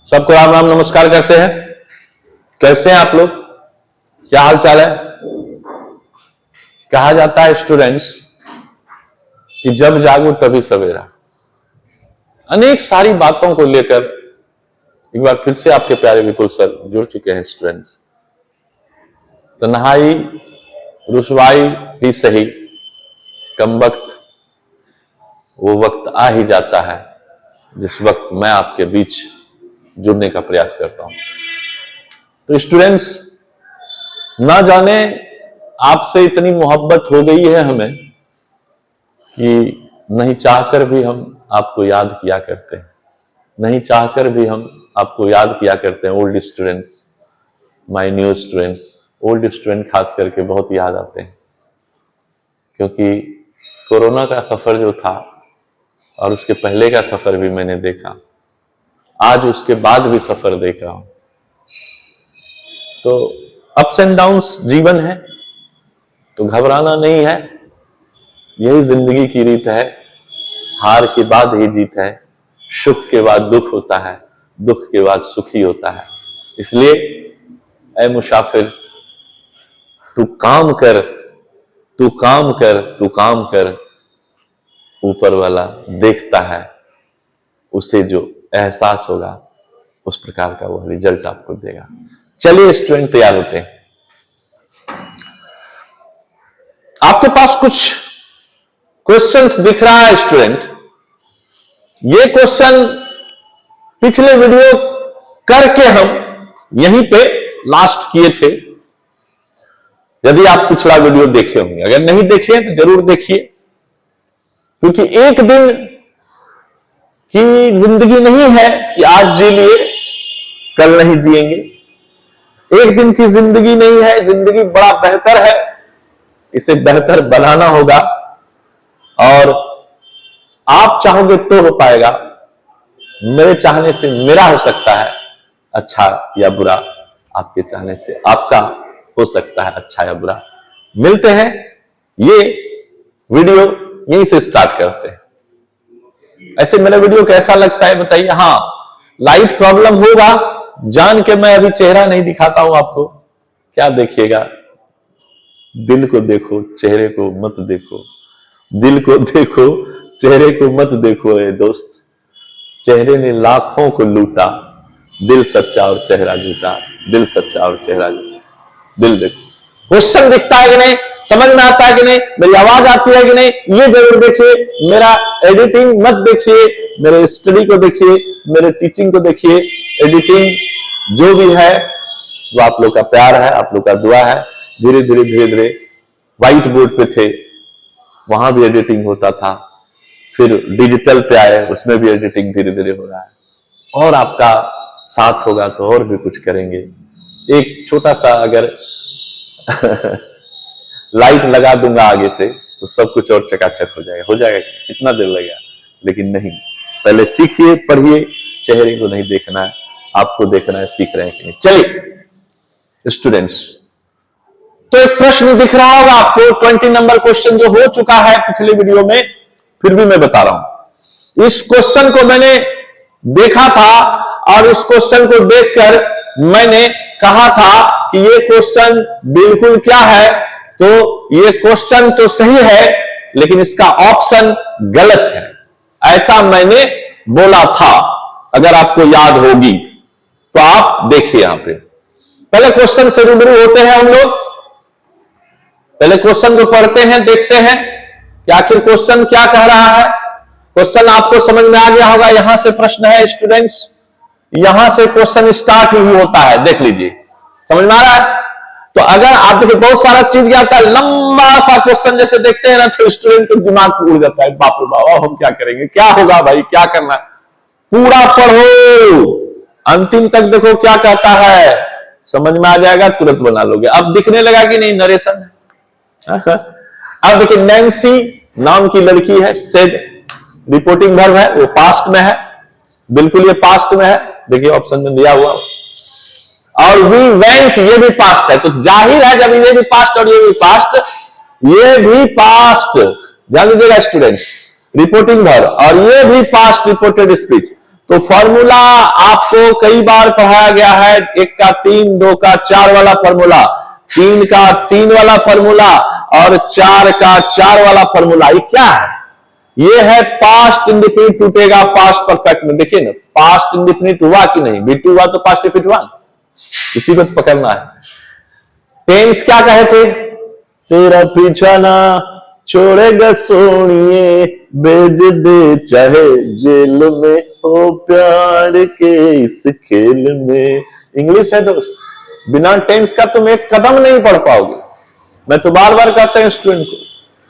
सबको राम राम नमस्कार करते हैं। कैसे हैं आप लोग? क्या हाल चाल है? कहा जाता है स्टूडेंट्स कि जब जागो तभी सवेरा। अनेक सारी बातों को लेकर एक बार फिर से आपके प्यारे विपुल सर जुड़ चुके हैं। स्टूडेंट्स, तन्हाई रुसवाई भी सही, कम वक्त वो वक्त आ ही जाता है जिस वक्त मैं आपके बीच जुड़ने का प्रयास करता हूं। तो स्टूडेंट्स, ना जाने आपसे इतनी मोहब्बत हो गई है हमें कि नहीं चाहकर भी हम आपको याद किया करते हैं, नहीं चाहकर भी हम आपको याद किया करते हैं। Old students, my new students, old student खास करके बहुत याद आते हैं, क्योंकि कोरोना का सफर जो था और उसके पहले का सफर भी मैंने देखा, आज उसके बाद भी सफर देख रहा हूं। तो अप्स एंड डाउन्स जीवन है, तो घबराना नहीं है, यही जिंदगी की रीत है। हार के बाद ही जीत है, सुख के बाद दुख होता है, दुख के बाद सुखी होता है। इसलिए ऐ मुसाफिर, तू काम कर, तू काम कर, तू काम कर, ऊपर वाला देखता है, उसे जो एहसास होगा उस प्रकार का वो रिजल्ट आपको देगा। चलिए स्टूडेंट, तैयार होते हैं। आपके पास कुछ क्वेश्चंस दिख रहा है स्टूडेंट। ये क्वेश्चन पिछले वीडियो करके हम यहीं पे लास्ट किए थे। यदि आप पिछला वीडियो देखे होंगे, अगर नहीं देखे तो जरूर देखिए, क्योंकि एक दिन की जिंदगी नहीं है कि आज जी लिए कल नहीं जिएंगे। एक दिन की जिंदगी नहीं है, जिंदगी बड़ा बेहतर है, इसे बेहतर बनाना होगा। और आप चाहोगे तो हो पाएगा, मेरे चाहने से मेरा हो सकता है अच्छा या बुरा, आपके चाहने से आपका हो सकता है अच्छा या बुरा। मिलते हैं, ये वीडियो यहीं से स्टार्ट करते हैं। ऐसे मेरा वीडियो कैसा लगता है बताइए। हाँ, लाइट प्रॉब्लम होगा जान के मैं अभी चेहरा नहीं दिखाता हूं आपको। क्या देखिएगा? दिल को देखो, चेहरे को मत देखो। दिल को देखो, चेहरे को मत देखो। ए दोस्त, चेहरे ने लाखों को लूटा, दिल सच्चा और चेहरा झूठा, दिल सच्चा और चेहरा झूठा। दिल देखो। क्वेश्चन दिखता है कि नहीं, समझ में आता है कि नहीं, मेरी आवाज आती है कि नहीं, ये जरूर देखिए। मेरा एडिटिंग मत देखिए, मेरे स्टडी को देखिए, मेरे टीचिंग को देखिए। एडिटिंग जो भी है वो आप लोग का प्यार है, आप लोग का दुआ है। धीरे धीरे धीरे धीरे व्हाइट बोर्ड पे थे, वहां भी एडिटिंग होता था, फिर डिजिटल पे आए, उसमें भी एडिटिंग धीरे धीरे हो रहा है। और आपका साथ होगा तो और भी कुछ करेंगे। एक छोटा सा अगर लाइट लगा दूंगा आगे से तो सब कुछ और चकाचक हो जाएगा। हो जाएगा, कितना देर लगेगा, लेकिन नहीं। पहले सीखिए, पढ़िए। चेहरे को नहीं देखना है, आपको देखना है सीख रहे हैं कि नहीं। चलिए स्टूडेंट्स, तो एक प्रश्न दिख रहा होगा आपको, 20 नंबर क्वेश्चन जो हो चुका है पिछले वीडियो में, फिर भी मैं बता रहा हूं। इस क्वेश्चन को मैंने देखा था और इस क्वेश्चन को देखकर मैंने कहा था कि ये क्वेश्चन बिल्कुल क्या है, तो ये क्वेश्चन तो सही है लेकिन इसका ऑप्शन गलत है, ऐसा मैंने बोला था। अगर आपको याद होगी तो आप देखिए। यहां पे पहले क्वेश्चन से रूबरू होते हैं हम लोग। पहले क्वेश्चन को पढ़ते हैं, देखते हैं कि आखिर क्वेश्चन क्या कह रहा है। क्वेश्चन आपको समझ में आ गया होगा। यहां से प्रश्न है स्टूडेंट्स, यहां से क्वेश्चन स्टार्ट ही होता है। देख लीजिए, समझ में आ रहा है? तो अगर आप देखिए बहुत सारा चीज क्या आता है, लंबा सा क्वेश्चन जैसे देखते हैं ना, तो स्टूडेंट को दिमाग उड़ जाता है। बाप रे बाप, हम क्या करेंगे, क्या होगा भाई, क्या करना है। पूरा पढ़ो, अंतिम तक देखो क्या कहता है, समझ में आ जाएगा, तुरंत बना लोगे। अब दिखने लगा कि नहीं नरेशन है। अब देखिए, नैन्सी नाम की लड़की है, सेड रिपोर्टिंग वर्ब है, वो पास्ट में है, बिल्कुल ये पास्ट में है। देखिए ऑप्शन में दिया हुआ। और वी वेंट, ये भी पास्ट है, तो जाहिर है जब ये भी पास्ट और ये भी पास्ट, ये भी पास्ट, ध्यान दीजिएगा स्टूडेंट्स, रिपोर्टिंग वर्ब, और ये भी पास्ट रिपोर्टेड स्पीच, तो फॉर्मूला आपको कई बार पढ़ाया गया है, 1 का 3, 2 का 4 वाला फॉर्मूला, 3 का 3 वाला फॉर्मूला और 4 का 4 वाला फॉर्मूला। ये क्या है? ये है पास्ट इंडेफिनिट टूटेगा पास्ट परफेक्ट में। देखिए ना, पास्ट इंडेफिनिट हुआ कि नहीं, B2 हुआ तो पास्ट इंडेफिनिट हुआ, इसी को तो पकड़ना है। टेंस क्या कहे थे? तेरा पीछा ना छोड़ेगा सोनिए, भेज दे चाहे जेल में, हो प्यार के इस खेल में। इंग्लिश है दोस्त, बिना टेंस का तुम एक कदम नहीं पढ़ पाओगे। मैं तो बार बार कहता हूं स्टूडेंट को,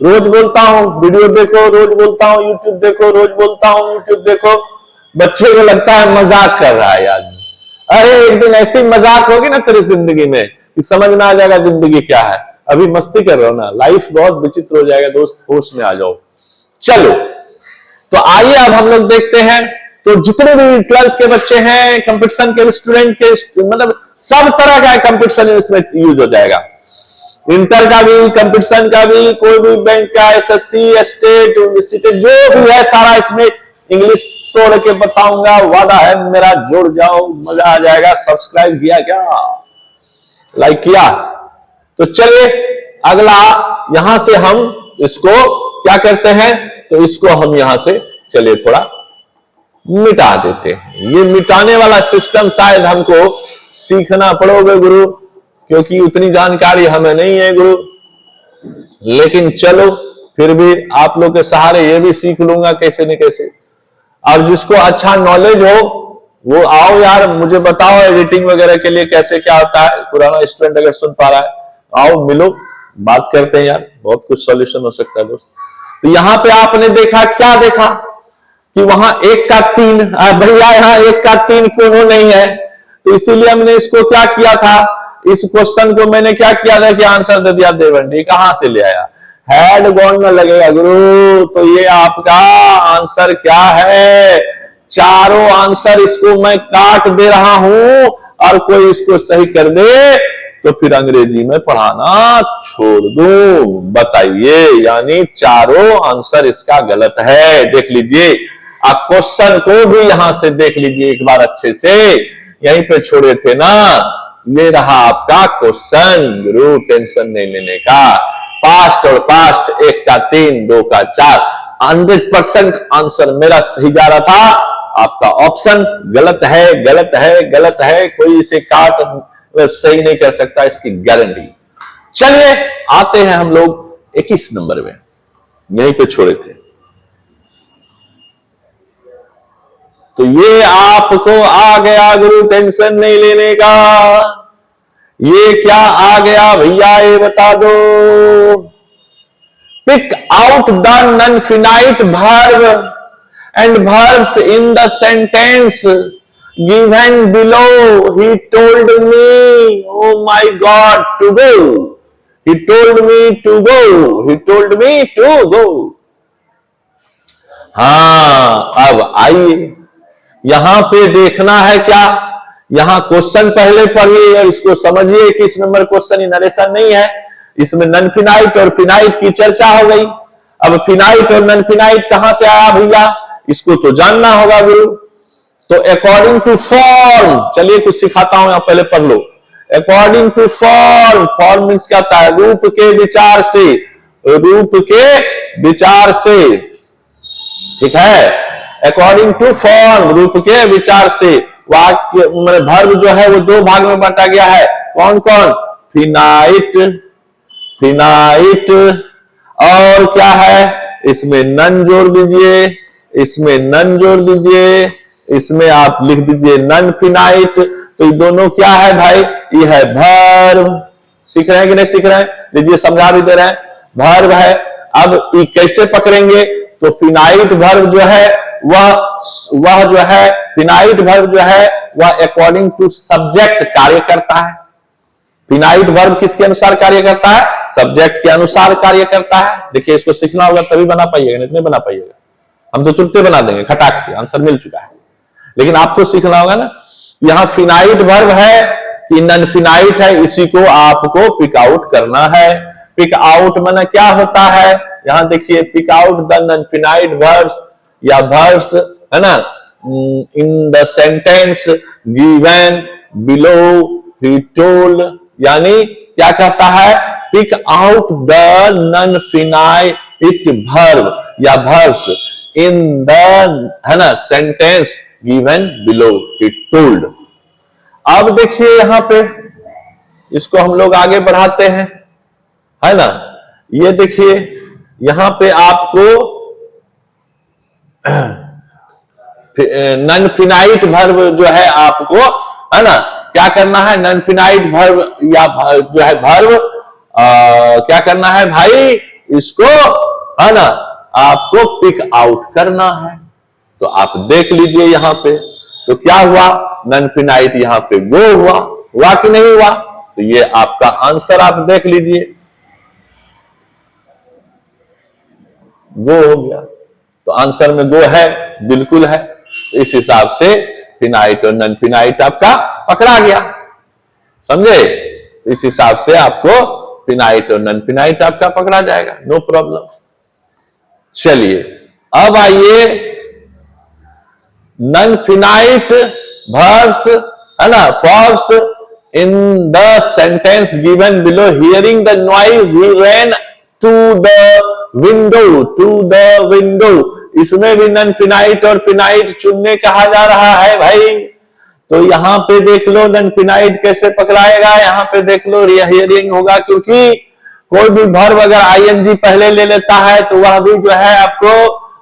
रोज बोलता हूं वीडियो देखो, रोज बोलता हूं यूट्यूब देखो, रोज बोलता हूं यूट्यूब देखो। बच्चे को लगता है मजाक कर रहा है आदमी। अरे एक दिन ऐसी मजाक होगी ना तेरी जिंदगी में कि समझ में आ जाएगा जिंदगी क्या है। अभी मस्ती कर रहे हो ना, लाइफ बहुत विचित्र हो जाएगा दोस्त, होश में आ जाओ। चलो तो आइए अब हम लोग देखते हैं। तो जितने भी 12th के बच्चे हैं, कंपटीशन के स्टूडेंट के, मतलब सब तरह का कंपटीशन इसमें यूज हो जाएगा। इंटर का भी, कंपटीशन का भी, कोई भी बैंक का, एसएससी, स्टेट, जो भी है सारा इसमें इंग्लिश तोड़ के बताऊंगा। वादा है मेरा, जुड़ जाओ, मजा आ जाएगा। सब्सक्राइब किया क्या? लाइक किया? तो चलिए अगला, यहां से हम इसको क्या करते हैं, तो इसको हम यहां से चलिए थोड़ा मिटा देते हैं। ये मिटाने वाला सिस्टम शायद हमको सीखना पड़ोगे गुरु, क्योंकि उतनी जानकारी हमें नहीं है गुरु। लेकिन चलो फिर भी आप लोग के सहारे ये भी सीख लूंगा कैसे न कैसे। और जिसको अच्छा नॉलेज हो वो आओ यार, मुझे बताओ एडिटिंग वगैरह के लिए कैसे क्या होता है। पुराना स्टूडेंट अगर सुन पा रहा है, आओ मिलो, बात करते हैं यार, बहुत कुछ सॉल्यूशन हो सकता है दोस्त। तो यहां पे आपने देखा, क्या देखा कि वहां 1 का 3, भैया यहाँ 1 का 3 क्यों नहीं है? तो इसीलिए हमने इसको क्या किया था, इस क्वेश्चन को मैंने क्या किया था कि आंसर दे दिया देवंडी। कहां से ले आया? हेड गॉन में लगेगा गुरु। तो ये आपका आंसर क्या है? चारों आंसर इसको मैं काट दे रहा हूं, और कोई इसको सही कर दे तो फिर अंग्रेजी में पढ़ाना छोड़ दूं। बताइए, यानी चारों आंसर इसका गलत है। देख लीजिए, आप क्वेश्चन को भी यहां से देख लीजिए एक बार अच्छे से, यहीं पे छोड़े थे ना। ये रहा आपका क्वेश्चन गुरु, टेंशन नहीं लेने का। पास्ट और पास्ट, 1 का 3, 2 का 4, 100% आंसर मेरा सही जा रहा था। आपका ऑप्शन गलत है, गलत है, गलत है। कोई इसे काट सही नहीं कर सकता, इसकी गारंटी। चलिए आते हैं हम लोग 21 नंबर में, यहीं पे छोड़े थे। तो ये आपको आ गया गुरु, टेंशन नहीं लेने का। ये क्या आ गया भैया, ये बता दो। Pick out the non finite verb and verbs in the sentence given below. He told me, oh my God, to go. He told me to go. He told me to go. हाँ, अब आइए, यहां पे देखना है क्या। यहां question पहले पढ़िए और इसको समझिए कि इस नंबर क्वेश्चन नरेशन नहीं है, इसमें नॉन फिनाइट और फिनाइट की चर्चा हो गई। अब फिनाइट और नॉन फिनाइट कहां से आया भैया, इसको तो जानना होगा गुरु। तो अकॉर्डिंग टू फॉर्म, चलिए कुछ सिखाता हूं, यहां पहले पढ़ लो। According to form, form means क्या होता है? रूप के विचार से, रूप के विचार से, ठीक है। अकॉर्डिंग टू फॉर्म, रूप के विचार से, वाक्य मतलब वर्ब जो है वो 2 भाग में बांटा गया है। कौन कौन? फिनाइट, फिनाइट, और क्या है इसमें? नन जोड़ दीजिए, इसमें नन जोड़ दीजिए, इसमें आप लिख दीजिए नन फिनाइट। तो ये दोनों क्या है भाई? ये है वर्ब। सीख रहे हैं कि नहीं सीख रहे हैं? लीजिए समझा भी दे रहे हैं, वर्ब है। अब ये कैसे पकड़ेंगे? तो फिनाइट वर्ब जो है वह जो है, फिनाइट वर्ब जो है वह अकॉर्डिंग टू सब्जेक्ट कार्य करता है। फिनाइट वर्ब किसके अनुसार कार्य करता है? सब्जेक्ट के अनुसार कार्य करता है। देखिए इसको सीखना होगा तभी बना पाइएगा, नहीं बना पाइएगा। हम तो तुरंत बना देंगे खटाक से, आंसर मिल चुका है। लेकिन आपको सीखना होगा ना, यहां फिनाइट वर्ब है कि नॉन फिनाइट है, इसी को आपको पिक आउट करना है। पिक आउट माना क्या होता है? यहां देखिए, pick out the non finite verbs या वर्ब्स, है ना, in the sentence given below he told, यानी क्या कहता है, pick out the non finite verb या वर्ब्स इन द, है ना, sentence given below he told. अब देखिए यहां पे इसको हम लोग आगे बढ़ाते हैं, है ना। ये देखिए यहां पे आपको नॉन फिनाइट वर्ब जो है आपको, है ना, क्या करना है, नॉन फिनाइट वर्ब या जो है वर्ब क्या करना है भाई, इसको, है ना, आपको पिक आउट करना है। तो आप देख लीजिए यहां पे, तो क्या हुआ, नॉन फिनाइट यहां पे गो हुआ कि नहीं हुआ, तो ये आपका आंसर आप देख लीजिए, गो हो गया। तो आंसर में गो है, बिल्कुल है। तो इस हिसाब से फिनाइट और नॉन फिनाइट आपका पकड़ा गया, समझे। इस हिसाब से आपको फिनाइट और नॉन फिनाइट आपका पकड़ा जाएगा, नो प्रॉब्लम। चलिए अब आइए नॉन फिनाइट वर्ब्स, है ना, forms in the sentence given below, hearing the noise he ran to the window. इसमें भी नॉन फिनाइट और फिनाइट चुनने कहा जा रहा है भाई। तो यहां पे देख लो नॉन फिनाइट कैसे पकड़ाएगा, यहां पे देख लो हियरिंग होगा, क्योंकि कोई भी वर्ब अगर आईएनजी पहले ले लेता है तो वह भी जो है आपको,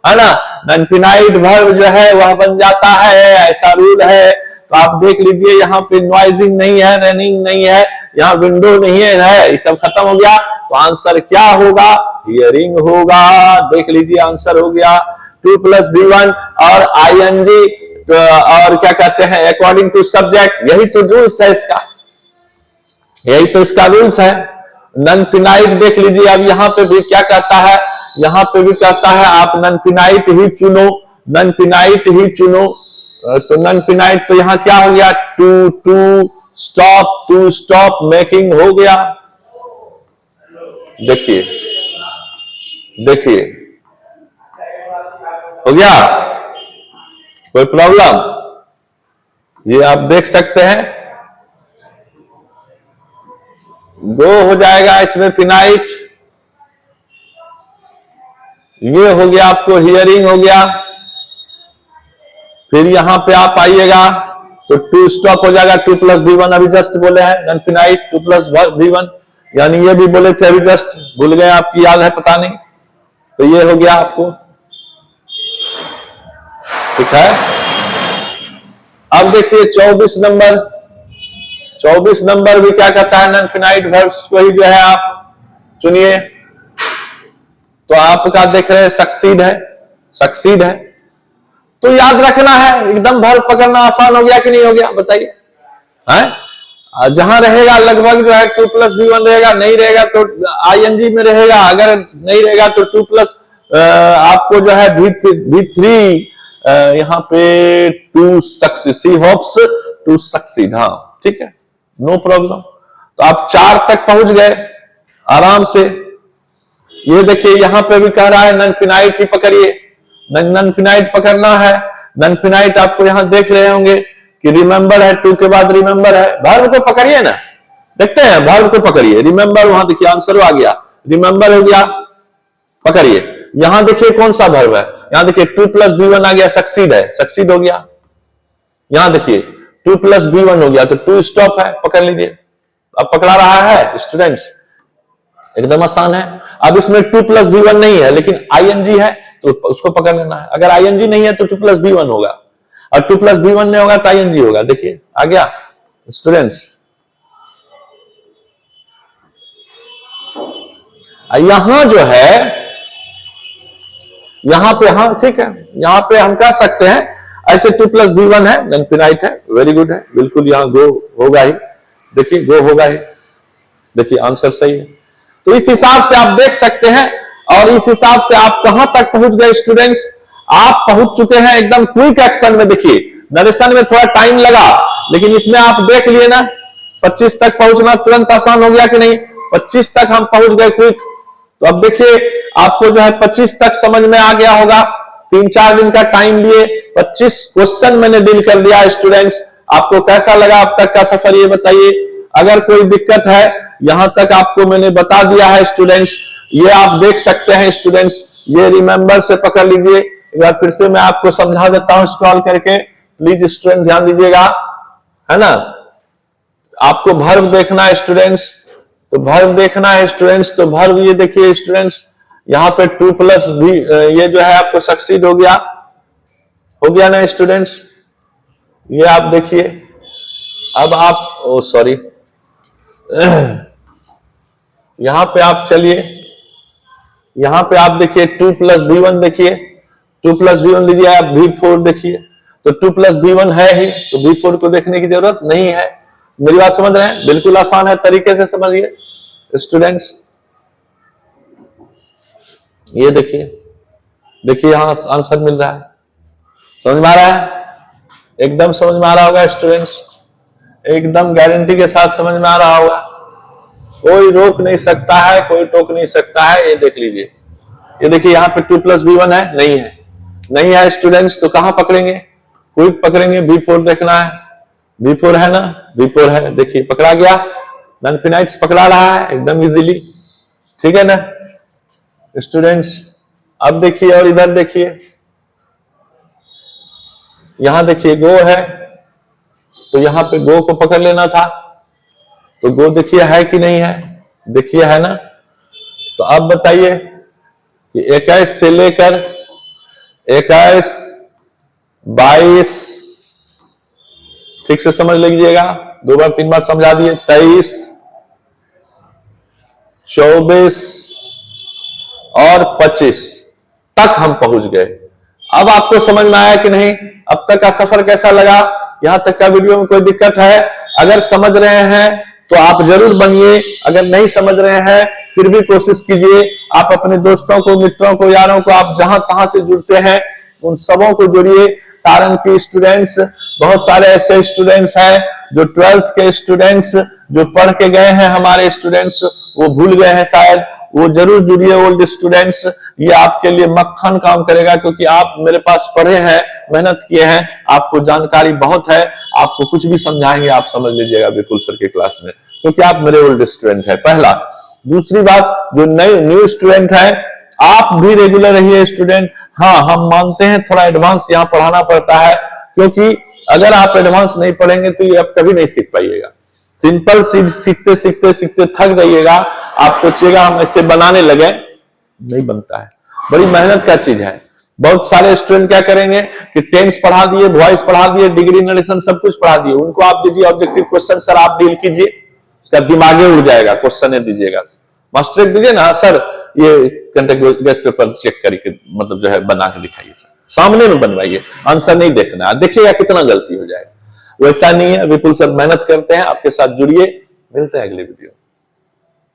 है ना, नॉन फिनाइट वर्ब जो है वह बन जाता है, ऐसा रूल है। तो आप देख लीजिए यहाँ पे नॉइजिंग नहीं है, रनिंग नहीं है, यहाँ विंडो नहीं है, ये सब खत्म हो गया। तो आंसर क्या होगा, हियरिंग होगा। देख लीजिए आंसर हो गया 2 + B1 और आईएनजी और क्या कहते हैं अकॉर्डिंग टू सब्जेक्ट, यही तो रूल्स है इसका, यही तो इसका रूल्स है। नॉन फिनाइट देख लीजिए, अब यहां पे भी क्या कहता है, यहां पे भी कहता है आप नॉन फिनाइट ही चुनो, नॉन फिनाइट ही चुनो। तो नॉन फिनाइट तो यहां क्या हो गया, टू स्टॉप मेकिंग हो गया। देखिए देखिए हो गया, कोई प्रॉब्लम, ये आप देख सकते हैं, गो हो जाएगा इसमें फिनाइट। ये हो गया आपको हियरिंग हो गया। फिर यहां पे आप आइएगा तो 2 स्टॉप हो जाएगा, 2 + B1 अभी जस्ट बोले हैं, नॉन फिनाइट 2 + B1, यानी ये भी बोले थे अभी जस्ट, भूल गए आपकी याद है पता नहीं। तो ये हो गया आपको, ठीक है। अब देखिए 24 नंबर भी क्या कहता है, नॉन फिनाइट वर्ब्स को ही जो है आप चुनिए। तो आपका देख रहे हैं सक्सीड है। तो याद रखना है, एकदम वर्ब पकड़ना आसान हो गया कि नहीं हो गया, बताइए। हैं, जहां रहेगा लगभग जो है 2 + B1 रहेगा, नहीं रहेगा तो आईएनजी में रहेगा, अगर नहीं रहेगा तो 2 प्लस आपको जो है B3 यहां पे टू सक्सीड, हाँ ठीक है, नो प्रॉब्लम। तो आप 4 तक पहुंच गए आराम से। ये देखिए यहां पे भी कह रहा है नॉन फिनाइट ही पकड़िए, नॉन फिनाइट पकड़ना है। नॉन फिनाइट आपको यहां देख रहे होंगे कि रिमेंबर है, 2 के बाद रिमेंबर है, वर्ब को पकड़िए ना, देखते हैं वर्ब को पकड़िए। रिमेंबर, वहां देखिए आंसर आ गया, रिमेंबर हो गया, पकड़िए। यहां देखिए कौन सा वर्ब है, यहां देखिए 2 + B1 आ गया, सक्सीड है, सक्सीड हो गया। यहां देखिए 2 + B1 हो गया, तो 2 स्टॉप है, पकड़ लीजिए। अब पकड़ा रहा है स्टूडेंट्स, एकदम आसान है। अब इसमें 2 + B1 नहीं है, लेकिन आईएनजी है तो उसको पकड़ लेना है। अगर आईएनजी नहीं है तो 2 + B1 होगा, और 2 + B1 नहीं होगा तो आईएनजी होगा। देखिए आ गया स्टूडेंट्स। यहां जो है, यहां पे, हाँ ठीक है, यहां पे हम कह सकते हैं ऐसे 2 + B1 है, नॉन फिनाइट है, वेरी गुड है, बिल्कुल यहां गो होगा ही। देखिए गो होगा ही, देखिए आंसर सही है। तो इस हिसाब से आप देख सकते हैं, और इस हिसाब से आप कहां तक पहुंच गए स्टूडेंट्स, आप पहुंच चुके हैं एकदम क्विक एक्शन में। देखिए नरेशन में थोड़ा टाइम लगा, लेकिन इसमें आप देख लिए ना, 25 तक पहुंचना तुरंत आसान हो गया कि नहीं, 25 तक हम पहुंच गए क्विक। तो अब देखिए आपको जो है 25 तक समझ में आ गया होगा, 3-4 दिन का टाइम लिए 25 क्वेश्चन मैंने डील कर दिया स्टूडेंट्स। आपको कैसा लगा अब तक का सफर ये बताइए। अगर कोई दिक्कत है, यहां तक आपको मैंने बता दिया है स्टूडेंट्स, ये आप देख सकते हैं स्टूडेंट्स, ये रिमेंबर से पकड़ लीजिए। एक बार फिर से मैं आपको समझा देता हूं स्क्रॉल करके, प्लीज स्टूडेंट ध्यान दीजिएगा, है ना। आपको वर्ब देखना है स्टूडेंट्स, तो वर्ब देखना है स्टूडेंट्स, तो वर्ब ये देखिए स्टूडेंट्स, यहां पे 2+ भी ये जो है आपको सक्सीड हो गया ना स्टूडेंट्स, ये आप देखिए। अब आप सॉरी यहां पे आप चलिए, यहां पे आप देखिए 2+B1 देखिए, 2+B1 लीजिए आप, B4 देखिए, तो 2+B1 है ही, तो B4 को देखने की जरूरत नहीं है। मेरी बात समझ रहे हैं, बिल्कुल आसान है, तरीके से समझिए स्टूडेंट्स। ये देखिए यहां आंसर मिल रहा है, समझ में आ रहा है, एकदम समझ में आ रहा होगा स्टूडेंट्स, एकदम गारंटी के साथ समझ में आ रहा होगा, कोई रोक नहीं सकता है, कोई टोक नहीं सकता है। ये देख लीजिए, ये देखिए यहाँ पे 2+B1 है, नहीं है स्टूडेंट्स, तो कहां पकड़ेंगे, क्विक पकड़ेंगे, B4 देखना है, B4 है ना, B4 है, देखिए पकड़ा गया, नॉनफिनाइट्स पकड़ा रहा है एकदम इजीली, ठीक है ना स्टूडेंट्स। अब देखिए और इधर देखिए, यहां देखिए गो है, तो यहां पे गो को पकड़ लेना था, तो गो देखिए है कि नहीं है, देखिए है ना। तो अब बताइए कि 21 से लेकर 21, 22, ठीक से समझ लीजिएगा, 2 बार 3 बार समझा दिए, 23, 24 और 25 तक हम पहुंच गए। अब आपको समझ में आया कि नहीं, अब तक का सफर कैसा लगा, यहां तक का वीडियो में कोई दिक्कत है, अगर समझ रहे हैं तो आप जरूर बनिए, अगर नहीं समझ रहे हैं फिर भी कोशिश कीजिए, आप अपने दोस्तों को, मित्रों को, यारों को, आप जहां तहां से जुड़ते हैं उन सबों को जोड़िए, कारण कि स्टूडेंट्स, बहुत सारे ऐसे स्टूडेंट्स हैं जो 12th के स्टूडेंट्स जो पढ़ के गए हैं, हमारे स्टूडेंट्स वो भूल गए हैं शायद, वो जरूर जुड़िए ओल्ड स्टूडेंट्स, ये आपके लिए मक्खन काम करेगा, क्योंकि आप मेरे पास पढ़े हैं, मेहनत किए हैं, आपको जानकारी बहुत है, आपको कुछ भी समझाएंगे आप समझ लीजिएगा विपुल सर के क्लास में, क्योंकि आप मेरे ओल्ड स्टूडेंट है, पहला। दूसरी बात, जो न्यू स्टूडेंट है, आप भी रेगुलर रहिए स्टूडेंट। हाँ, हम मानते हैं थोड़ा एडवांस यहाँ पढ़ाना पड़ता है, क्योंकि अगर आप एडवांस नहीं पढ़ेंगे तो ये आप कभी नहीं सीख पाइएगा। सिंपल चीज सीखते सीखते सीखते थक जाइएगा, आप सोचिएगा हम ऐसे बनाने लगे, नहीं बनता है, बड़ी मेहनत का चीज है। बहुत सारे स्टूडेंट क्या करेंगे कि टेंस पढ़ा दिए, वॉइस पढ़ा दिए, डिग्री नरेशन सब कुछ पढ़ा दिए, उनको आप दीजिए ऑब्जेक्टिव क्वेश्चन, सर आप डील कीजिए, उसका दिमागे उड़ जाएगा, क्वेश्चन दीजिएगा, मास्टर दीजिए ना सर, ये कंटेक्ट पेपर चेक करके मतलब जो है बना के दिखाइए, सर सामने में बनवाइए, आंसर नहीं देखना है, देखिएगा कितना गलती हो जाएगा। वैसा नहीं है, विपुल सर मेहनत करते हैं, आपके साथ जुड़िए, मिलते हैं अगले वीडियो।